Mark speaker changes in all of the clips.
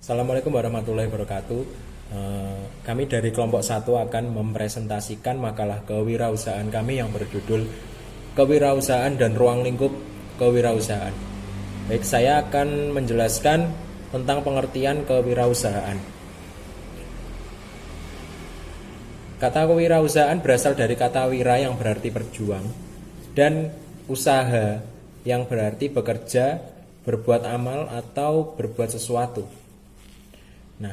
Speaker 1: Assalamualaikum warahmatullahi wabarakatuh. Kami dari kelompok 1 akan mempresentasikan makalah kewirausahaan kami yang berjudul Kewirausahaan dan Ruang Lingkup Kewirausahaan. Baik, saya akan menjelaskan tentang pengertian kewirausahaan. Kata kewirausahaan berasal dari kata wira yang berarti berjuang dan usaha yang berarti bekerja, berbuat amal atau berbuat sesuatu. Nah,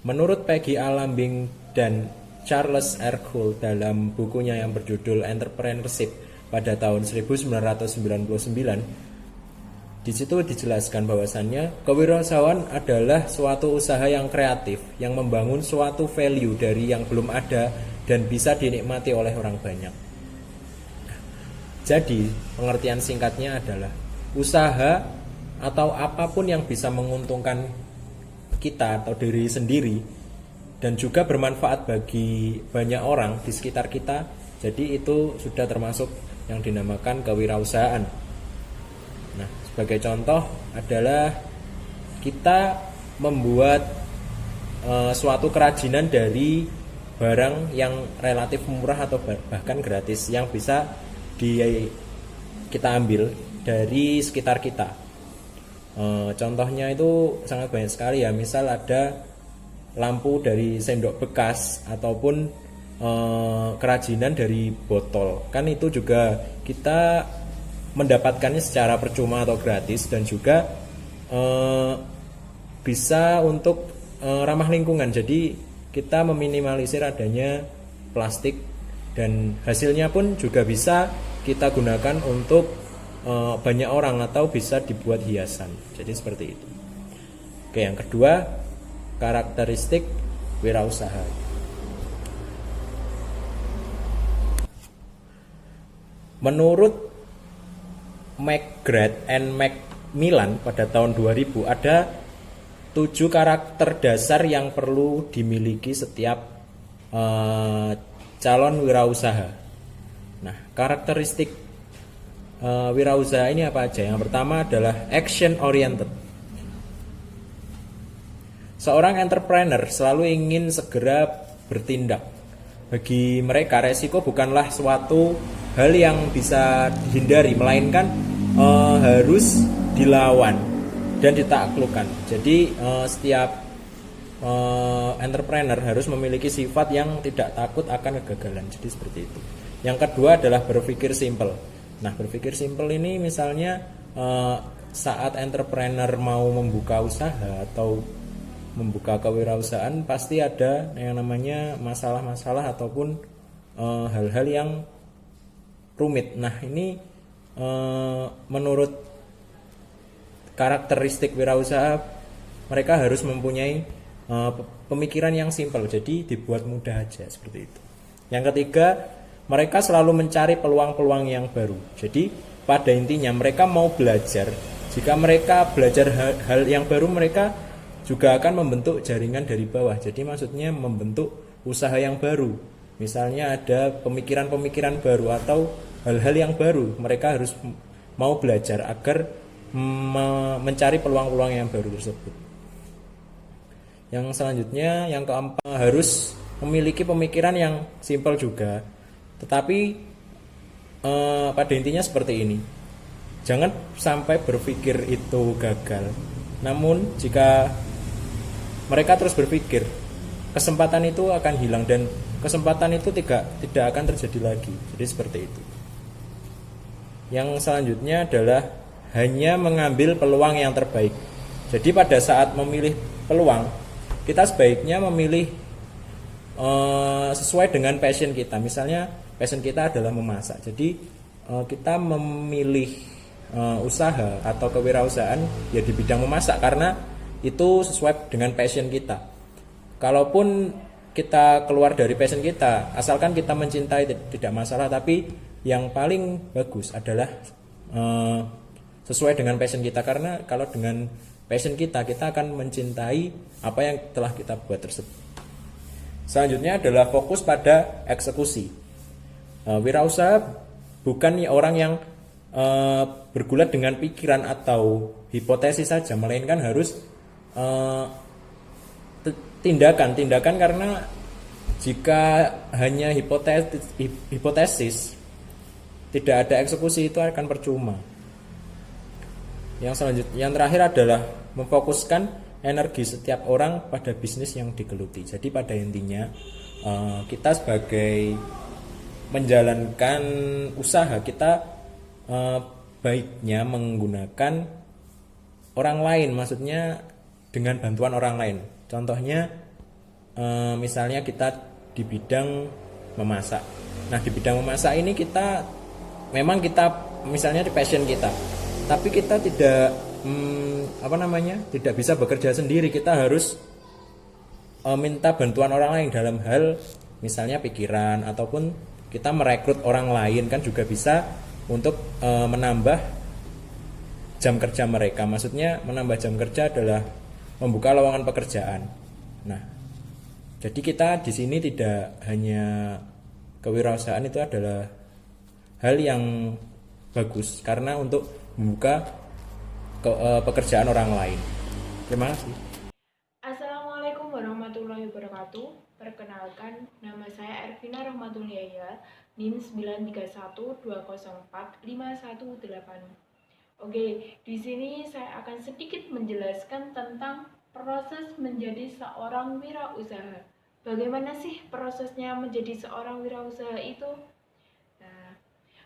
Speaker 1: menurut Peggy Alambing dan Charles R. Gould dalam bukunya yang berjudul Entrepreneurship pada tahun 1999, di situ dijelaskan bahwasannya kewirausahaan adalah suatu usaha yang kreatif yang membangun suatu value dari yang belum ada dan bisa dinikmati oleh orang banyak. Jadi, pengertian singkatnya adalah usaha atau apapun yang bisa menguntungkan kita atau diri sendiri dan juga bermanfaat bagi banyak orang di sekitar kita. Jadi itu sudah termasuk yang dinamakan kewirausahaan. Nah, sebagai contoh adalah kita membuat suatu kerajinan dari barang yang relatif murah atau bahkan gratis yang bisa kita ambil dari sekitar kita. Contohnya itu sangat banyak sekali ya. Misal ada lampu dari sendok bekas ataupun kerajinan dari botol. Kan itu juga kita mendapatkannya secara percuma atau gratis dan juga bisa untuk ramah lingkungan. Jadi kita meminimalisir adanya plastik dan hasilnya pun juga bisa kita gunakan untuk banyak orang atau bisa dibuat hiasan. Jadi seperti itu. Oke, yang kedua, karakteristik wirausaha. Menurut McGrath and Macmillan pada tahun 2000 ada 7 karakter dasar yang perlu dimiliki setiap calon wirausaha. Nah, karakteristik wirausaha ini apa aja? Yang pertama adalah action oriented. Seorang entrepreneur selalu ingin segera bertindak. Bagi mereka resiko bukanlah suatu hal yang bisa dihindari, melainkan harus dilawan dan ditaklukkan. Jadi setiap entrepreneur harus memiliki sifat yang tidak takut akan kegagalan. Jadi seperti itu. Yang kedua adalah berpikir simpel. Nah, berpikir simpel ini misalnya saat entrepreneur mau membuka usaha atau membuka kewirausahaan pasti ada yang namanya masalah-masalah ataupun hal-hal yang rumit. Nah, ini menurut karakteristik wirausaha mereka harus mempunyai pemikiran yang simpel, jadi dibuat mudah aja seperti itu. Yang ketiga, mereka selalu mencari peluang-peluang yang baru. Jadi pada intinya mereka mau belajar. Jika mereka belajar hal yang baru, mereka juga akan membentuk jaringan dari bawah. Jadi maksudnya membentuk usaha yang baru. Misalnya ada pemikiran-pemikiran baru atau hal-hal yang baru. Mereka harus mau belajar agar mencari peluang-peluang yang baru tersebut. Yang selanjutnya, yang keempat, harus memiliki pemikiran yang simpel juga. Tetapi pada intinya seperti ini. Jangan sampai berpikir itu gagal. Namun jika mereka terus berpikir, kesempatan itu akan hilang dan kesempatan itu tidak akan terjadi lagi. Jadi seperti itu. Yang selanjutnya adalah hanya mengambil peluang yang terbaik. Jadi pada saat memilih peluang, kita sebaiknya memilih sesuai dengan passion kita. Misalnya passion kita adalah memasak. Jadi kita memilih usaha atau kewirausahaan ya di bidang memasak karena itu sesuai dengan passion kita. Kalaupun kita keluar dari passion kita, asalkan kita mencintai tidak masalah, tapi yang paling bagus adalah sesuai dengan passion kita, karena kalau dengan passion kita akan mencintai apa yang telah kita buat tersebut. Selanjutnya adalah fokus pada eksekusi. Wirausaha bukan orang yang bergulat dengan pikiran atau hipotesis saja, melainkan harus eh, tindakan karena jika hanya hipotesis tidak ada eksekusi itu akan percuma. Yang selanjutnya, yang terakhir adalah memfokuskan energi setiap orang pada bisnis yang digeluti. Jadi pada intinya kita sebagai menjalankan usaha kita baiknya menggunakan orang lain, maksudnya dengan bantuan orang lain. Contohnya misalnya kita di bidang memasak. Nah di bidang memasak ini kita memang kita misalnya di passion kita, tapi kita tidak tidak bisa bekerja sendiri. Kita harus minta bantuan orang lain dalam hal misalnya pikiran, ataupun kita merekrut orang lain kan juga bisa untuk menambah jam kerja mereka. Maksudnya menambah jam kerja adalah membuka lowongan pekerjaan. Nah, jadi kita di sini tidak hanya kewirausahaan itu adalah hal yang bagus karena untuk membuka pekerjaan orang lain. Terima kasih.
Speaker 2: Assalamualaikum warahmatullahi wabarakatuh. Perkenalkan, nama saya Ervina Rahmatuliaya, NIM 931204518. Oke, di sini saya akan sedikit menjelaskan tentang proses menjadi seorang wirausaha. Bagaimana sih prosesnya menjadi seorang wirausaha itu? Nah,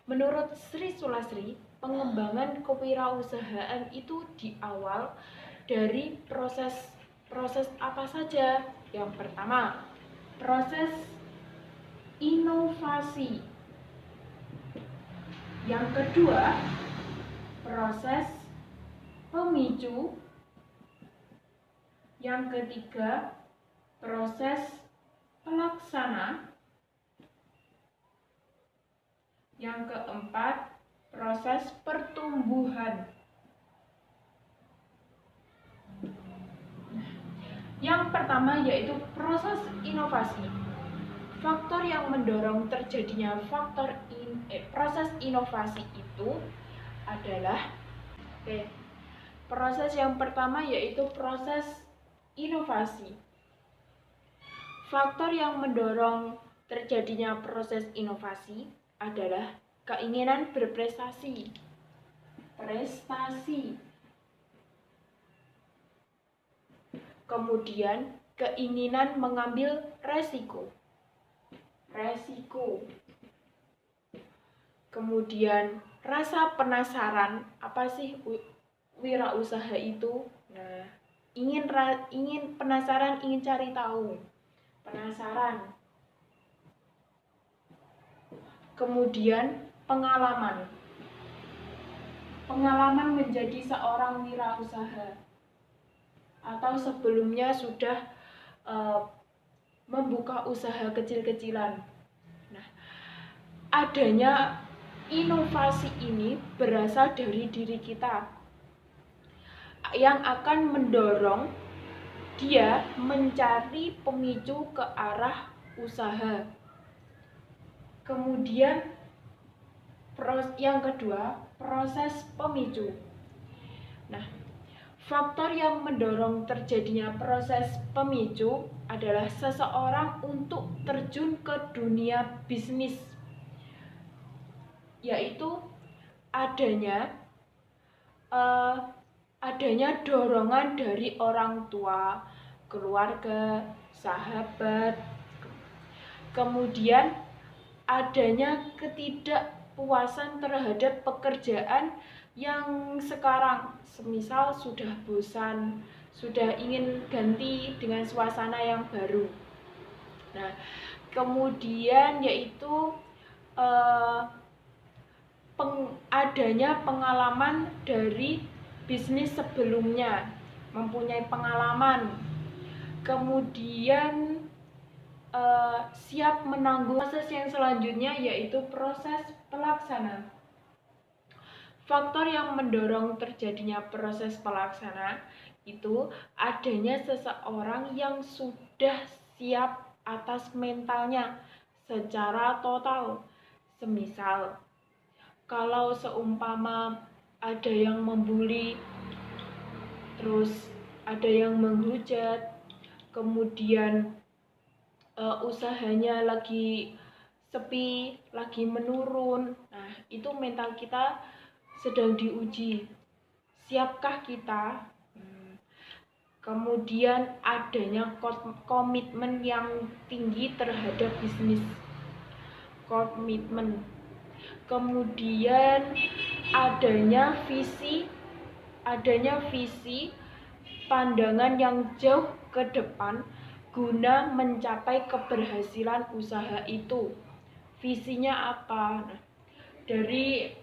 Speaker 2: menurut Sri Sulasri, pengembangan kewirausahaan itu di awal dari proses apa saja? Yang pertama, proses inovasi. Yang kedua, proses pemicu. Yang ketiga, proses pelaksana. Yang keempat, proses pertumbuhan. Yang pertama yaitu proses inovasi. Faktor yang mendorong terjadinya proses inovasi itu adalah proses yang pertama yaitu proses inovasi. Faktor yang mendorong terjadinya proses inovasi adalah keinginan berprestasi, kemudian keinginan mengambil resiko, kemudian rasa penasaran, apa sih wirausaha itu? Nah, ingin penasaran, ingin cari tahu, penasaran. Kemudian pengalaman menjadi seorang wirausaha atau sebelumnya sudah membuka usaha kecil-kecilan. Nah, adanya inovasi ini berasal dari diri kita yang akan mendorong dia mencari pemicu ke arah usaha. Kemudian yang kedua, proses pemicu. Nah, faktor yang mendorong terjadinya proses pemicu adalah seseorang untuk terjun ke dunia bisnis, yaitu adanya dorongan dari orang tua, keluarga, sahabat, kemudian adanya ketidakpuasan terhadap pekerjaan yang sekarang, semisal sudah bosan, sudah ingin ganti dengan suasana yang baru. Nah, kemudian yaitu adanya pengalaman dari bisnis sebelumnya, mempunyai pengalaman, kemudian siap menanggung. Proses yang selanjutnya yaitu proses pelaksana. Faktor yang mendorong terjadinya proses pelaksana itu adanya seseorang yang sudah siap atas mentalnya secara total. Semisal, kalau seumpama ada yang membuli, terus ada yang menghujat, kemudian usahanya lagi sepi, lagi menurun. Nah, itu mental kita sedang diuji. Siapkah kita? Kemudian adanya komitmen yang tinggi terhadap bisnis. Komitmen. Kemudian adanya visi pandangan yang jauh ke depan guna mencapai keberhasilan usaha itu. Visinya apa? Nah, dari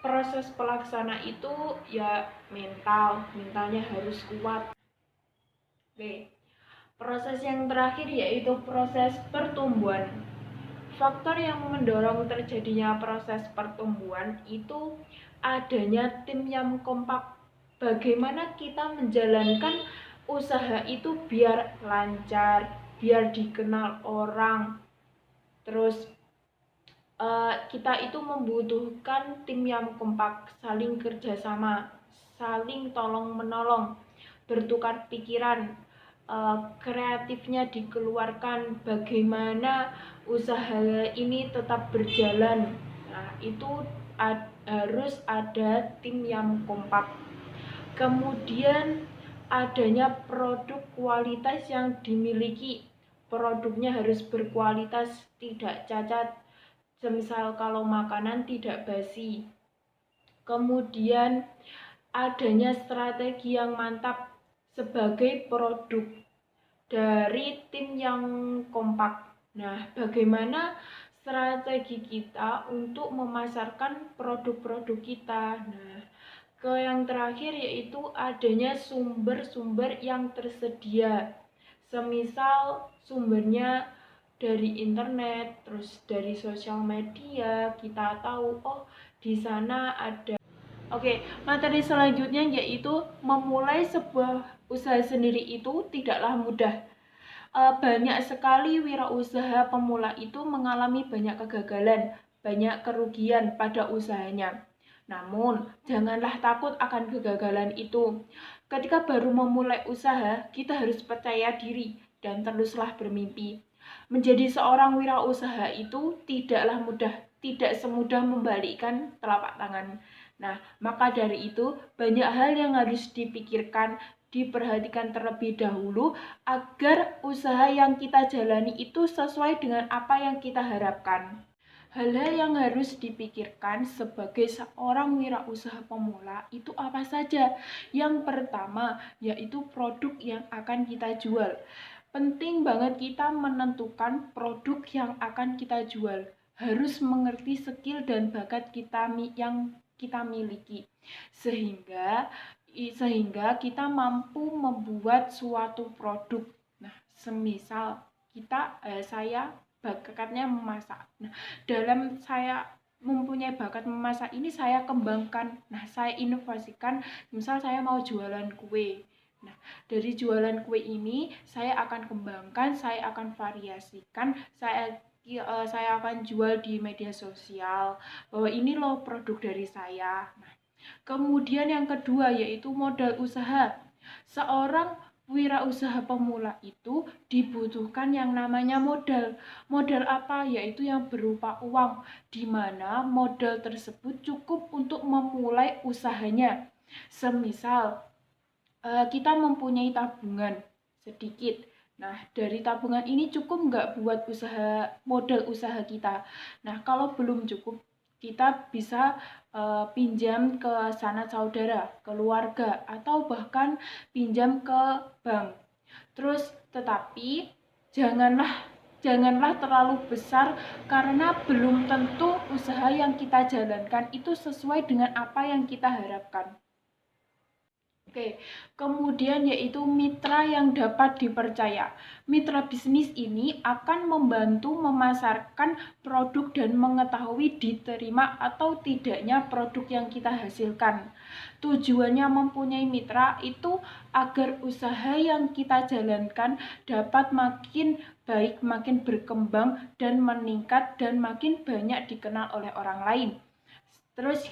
Speaker 2: proses pelaksana itu ya mentalnya harus kuat. Oke. Proses yang terakhir yaitu proses pertumbuhan. Faktor yang mendorong terjadinya proses pertumbuhan itu adanya tim yang kompak. Bagaimana kita menjalankan usaha itu biar lancar, biar dikenal orang. Terus kita itu membutuhkan tim yang kompak, saling kerjasama, saling tolong menolong, bertukar pikiran, kreatifnya dikeluarkan, bagaimana usaha ini tetap berjalan. Nah, itu harus ada tim yang kompak. Kemudian adanya produk kualitas yang dimiliki. Produknya harus berkualitas, tidak cacat. Semisal kalau makanan tidak basi. Kemudian adanya strategi yang mantap sebagai produk dari tim yang kompak. Nah, bagaimana strategi kita untuk memasarkan produk-produk kita? Nah, yang terakhir yaitu adanya sumber-sumber yang tersedia. Semisal sumbernya dari internet, terus dari sosial media, kita tahu di sana ada. Oke, materi selanjutnya yaitu memulai sebuah usaha sendiri itu tidaklah mudah. Banyak sekali wirausaha pemula itu mengalami banyak kegagalan, banyak kerugian pada usahanya. Namun, janganlah takut akan kegagalan itu. Ketika baru memulai usaha, kita harus percaya diri dan teruslah bermimpi. Menjadi seorang wirausaha itu tidaklah mudah, tidak semudah membalikkan telapak tangan. Nah, maka dari itu banyak hal yang harus dipikirkan, diperhatikan terlebih dahulu agar usaha yang kita jalani itu sesuai dengan apa yang kita harapkan. Hal-hal yang harus dipikirkan sebagai seorang wirausaha pemula itu apa saja? Yang pertama yaitu produk yang akan kita jual. Penting banget kita menentukan produk yang akan kita jual. Harus mengerti skill dan bakat kita yang kita miliki. Sehingga kita mampu membuat suatu produk. Nah, semisal saya bakatnya memasak. Nah, dalam saya mempunyai bakat memasak ini saya kembangkan. Nah, saya inovasikan. Misal saya mau jualan kue. Nah, dari jualan kue ini saya akan kembangkan, saya akan variasikan, saya akan jual di media sosial bahwa ini loh produk dari saya. Nah, kemudian yang kedua yaitu modal usaha. Seorang wirausaha pemula itu dibutuhkan yang namanya modal. Modal apa? Yaitu yang berupa uang, di mana modal tersebut cukup untuk memulai usahanya. Semisal kita mempunyai tabungan sedikit. Nah, dari tabungan ini cukup nggak buat modal usaha kita. Nah, kalau belum cukup, kita bisa pinjam ke sanak saudara, keluarga, atau bahkan pinjam ke bank. Terus, tetapi janganlah terlalu besar karena belum tentu usaha yang kita jalankan itu sesuai dengan apa yang kita harapkan. Oke, kemudian yaitu mitra yang dapat dipercaya. Mitra bisnis ini akan membantu memasarkan produk dan mengetahui diterima atau tidaknya produk yang kita hasilkan. Tujuannya mempunyai mitra itu agar usaha yang kita jalankan dapat makin baik, makin berkembang dan meningkat dan makin banyak dikenal oleh orang lain. Terus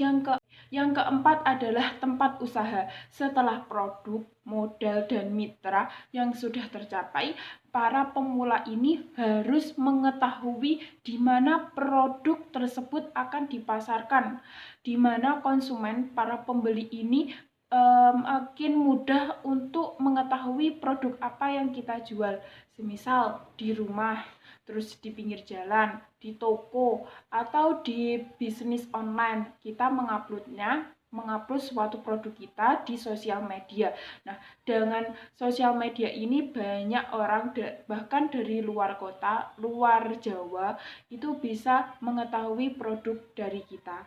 Speaker 2: Yang keempat adalah tempat usaha. Setelah produk, modal, dan mitra yang sudah tercapai, para pemula ini harus mengetahui di mana produk tersebut akan dipasarkan, di mana konsumen, para pembeli ini makin mudah untuk mengetahui produk apa yang kita jual. Semisal di rumah, terus di pinggir jalan, di toko, atau di bisnis online, kita mengupload suatu produk kita di sosial media. Nah, dengan sosial media ini banyak orang bahkan dari luar kota, luar Jawa, itu bisa mengetahui produk dari kita.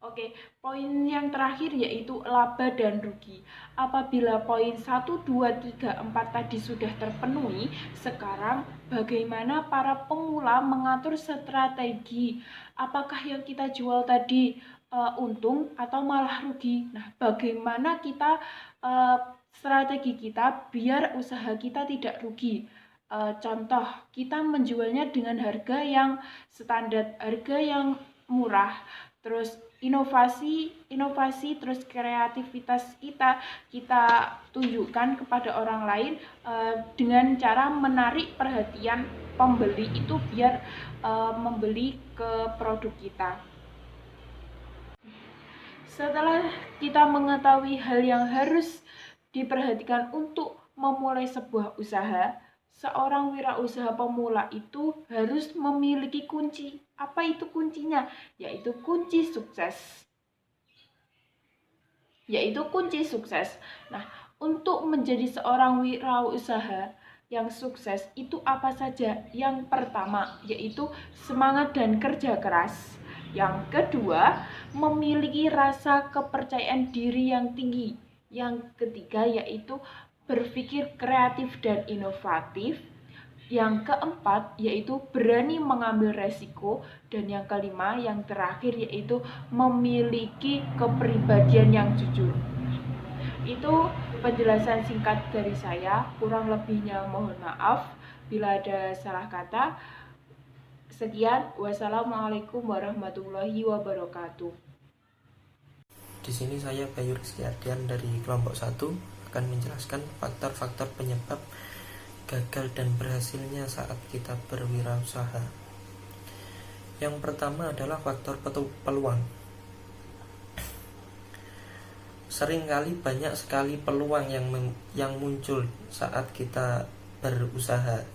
Speaker 2: Oke, poin yang terakhir yaitu laba dan rugi. Apabila poin 1, 2, 3, 4 tadi sudah terpenuhi, sekarang bagaimana para pemula mengatur strategi? Apakah yang kita jual tadi untung atau malah rugi? Nah, bagaimana kita strategi kita biar usaha kita tidak rugi? Contoh, kita menjualnya dengan harga yang standar, harga yang murah, terus inovasi terus kreativitas kita tunjukkan kepada orang lain dengan cara menarik perhatian pembeli itu biar membeli ke produk kita. Setelah kita mengetahui hal yang harus diperhatikan untuk memulai sebuah usaha, seorang wirausaha pemula itu harus memiliki kunci. Apa itu kuncinya? Yaitu kunci sukses. Nah, untuk menjadi seorang wirausaha yang sukses itu apa saja? Yang pertama yaitu semangat dan kerja keras. Yang kedua, memiliki rasa kepercayaan diri yang tinggi. Yang ketiga yaitu berpikir kreatif dan inovatif. Yang keempat yaitu berani mengambil resiko. Dan yang kelima, yang terakhir yaitu memiliki kepribadian yang jujur. Itu penjelasan singkat dari saya, kurang lebihnya mohon maaf bila ada salah kata. Sekian, wassalamualaikum warahmatullahi wabarakatuh.
Speaker 1: Di sini saya Bayu Rizky Ardian dari kelompok 1 akan menjelaskan faktor-faktor penyebab gagal dan berhasilnya saat kita berwirausaha. Yang pertama adalah faktor peluang. Seringkali banyak sekali peluang yang muncul saat kita berusaha,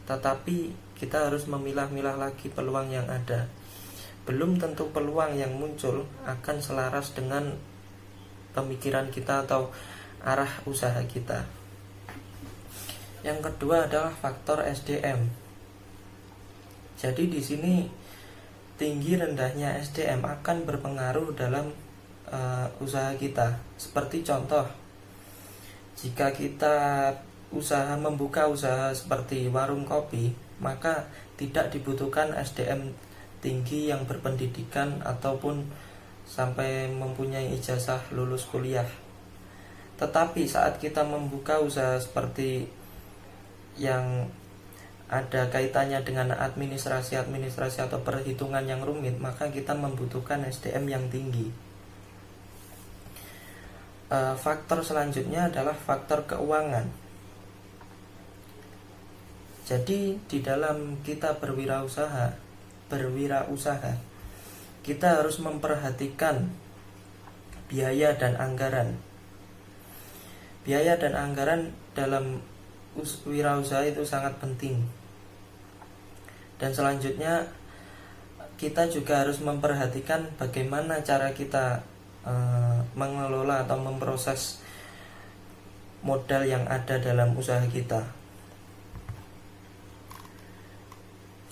Speaker 1: tetapi kita harus memilah-milah lagi peluang yang ada. Belum tentu peluang yang muncul akan selaras dengan pemikiran kita atau arah usaha kita. Yang kedua adalah faktor SDM. Jadi di sini tinggi rendahnya SDM akan berpengaruh dalam usaha kita. Seperti contoh, jika kita membuka usaha seperti warung kopi, maka tidak dibutuhkan SDM tinggi yang berpendidikan ataupun sampai mempunyai ijazah lulus kuliah. Tetapi saat kita membuka usaha seperti yang ada kaitannya dengan administrasi atau perhitungan yang rumit, maka kita membutuhkan SDM yang tinggi. Faktor selanjutnya adalah faktor keuangan. Jadi di dalam kita berwirausaha, kita harus memperhatikan biaya dan anggaran. Biaya dan anggaran dalam wirausaha itu sangat penting. Dan selanjutnya kita juga harus memperhatikan bagaimana cara kita mengelola atau memproses modal yang ada dalam usaha kita.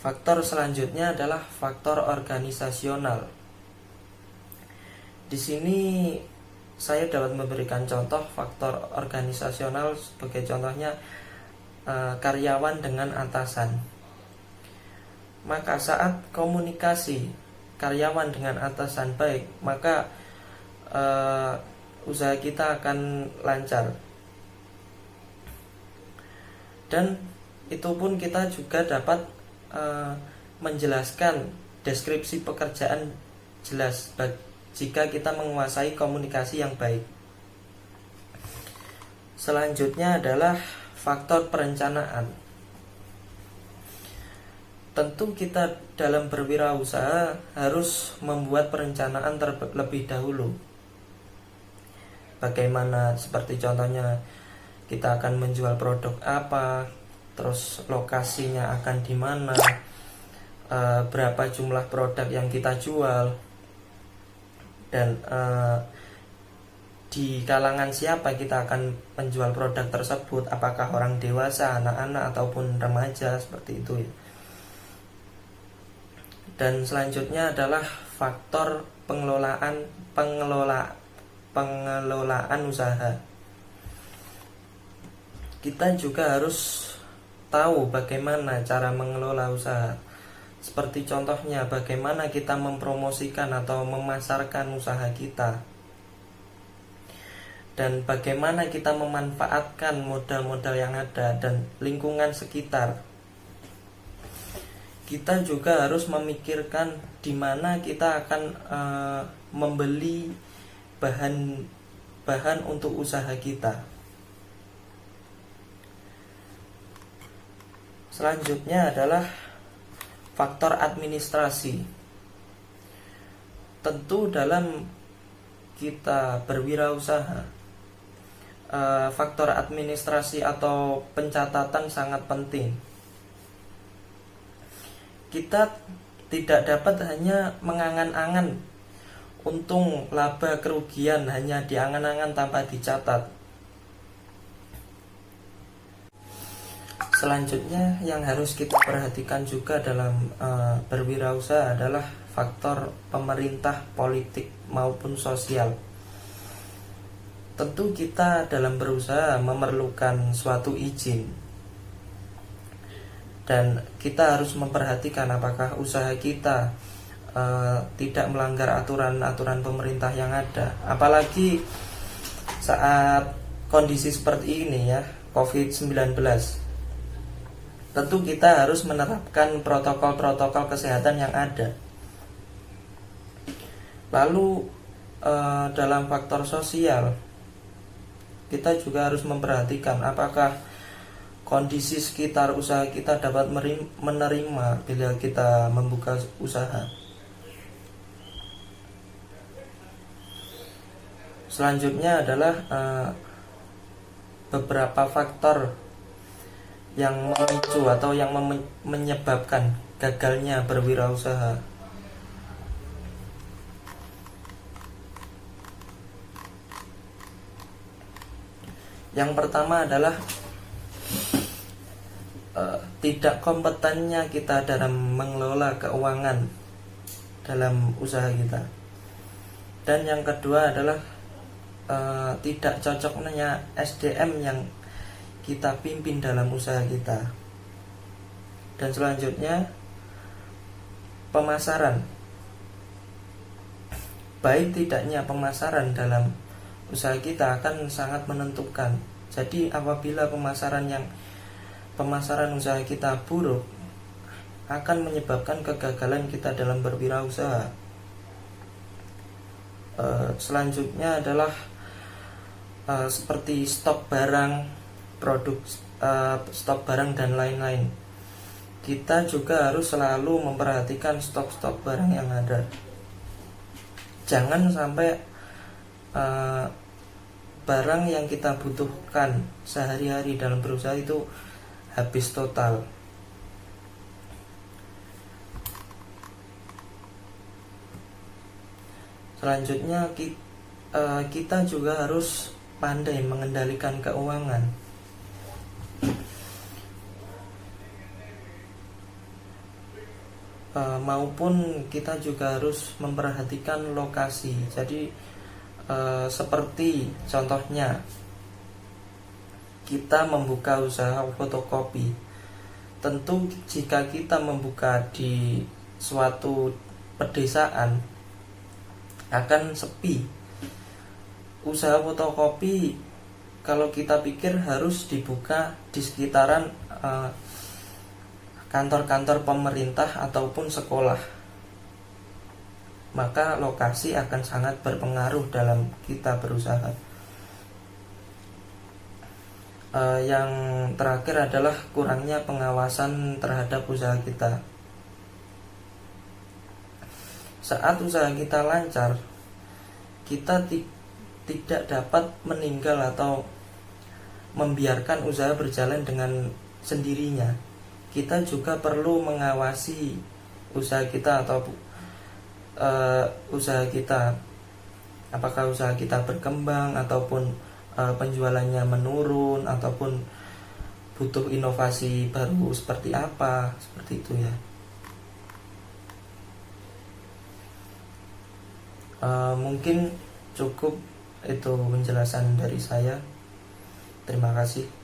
Speaker 1: Faktor selanjutnya adalah faktor organisasional. Di sini saya dapat memberikan contoh faktor organisasional, sebagai contohnya karyawan dengan atasan. Maka saat komunikasi karyawan dengan atasan baik, maka usaha kita akan lancar. Dan itu pun kita juga dapat menjelaskan deskripsi pekerjaan
Speaker 3: jelas jika kita menguasai komunikasi yang baik. Selanjutnya adalah faktor perencanaan. Tentu kita dalam berwirausaha harus membuat perencanaan terlebih dahulu. Bagaimana, seperti contohnya kita akan menjual produk apa, terus lokasinya akan di mana, berapa jumlah produk yang kita jual, dan di kalangan siapa kita akan menjual produk tersebut, apakah orang dewasa, anak-anak, ataupun remaja, seperti itu ya. Dan selanjutnya adalah faktor pengelolaan usaha. Kita juga harus tahu bagaimana cara mengelola usaha. Seperti contohnya bagaimana kita mempromosikan atau memasarkan usaha kita, dan bagaimana kita memanfaatkan modal-modal yang ada dan lingkungan sekitar. Kita juga harus memikirkan di mana kita akan membeli bahan untuk usaha kita. Selanjutnya adalah faktor administrasi. Tentu dalam kita berwirausaha, faktor administrasi atau pencatatan sangat penting. Kita tidak dapat hanya mengangan-angan untung, laba, kerugian hanya diangan-angan tanpa dicatat. Selanjutnya yang harus kita perhatikan juga dalam berwirausaha adalah faktor pemerintah, politik maupun sosial. Tentu kita dalam berusaha memerlukan suatu izin, dan kita harus memperhatikan apakah usaha kita tidak melanggar aturan-aturan pemerintah yang ada. Apalagi saat kondisi seperti ini ya, COVID-19. Tentu kita harus menerapkan protokol-protokol kesehatan yang ada. Lalu dalam faktor sosial, kita juga harus memperhatikan apakah kondisi sekitar usaha kita dapat menerima bila kita membuka usaha. Selanjutnya adalah beberapa faktor yang memicu atau yang menyebabkan gagalnya berwirausaha. Yang pertama adalah tidak kompetennya kita dalam mengelola keuangan dalam usaha kita. Dan yang kedua adalah tidak cocoknya SDM yang kita pimpin dalam usaha kita. Dan selanjutnya pemasaran. Baik tidaknya pemasaran dalam usaha kita akan sangat menentukan. Jadi apabila pemasaran usaha kita buruk, akan menyebabkan kegagalan kita dalam berwirausaha. Selanjutnya adalah seperti stok barang, stok barang dan lain-lain. Kita juga harus selalu memperhatikan stok-stok barang yang ada. Jangan sampai barang yang kita butuhkan sehari-hari dalam berusaha itu habis total. Selanjutnya kita juga harus pandai mengendalikan keuangan. Maupun kita juga harus memperhatikan lokasi. Jadi seperti contohnya kita membuka usaha fotokopi. Tentu jika kita membuka di suatu pedesaan akan sepi. Usaha fotokopi kalau kita pikir harus dibuka di sekitaran kantor-kantor pemerintah ataupun sekolah. maka lokasi akan sangat berpengaruh dalam kita berusaha. Yang terakhir adalah kurangnya pengawasan terhadap usaha kita. Saat usaha kita lancar, kita tidak dapat meninggal atau membiarkan usaha berjalan dengan sendirinya. Kita juga perlu mengawasi usaha kita atau usaha kita, apakah usaha kita berkembang ataupun penjualannya menurun ataupun butuh inovasi baru seperti apa, seperti itu ya. Mungkin cukup itu penjelasan dari saya. Terima kasih.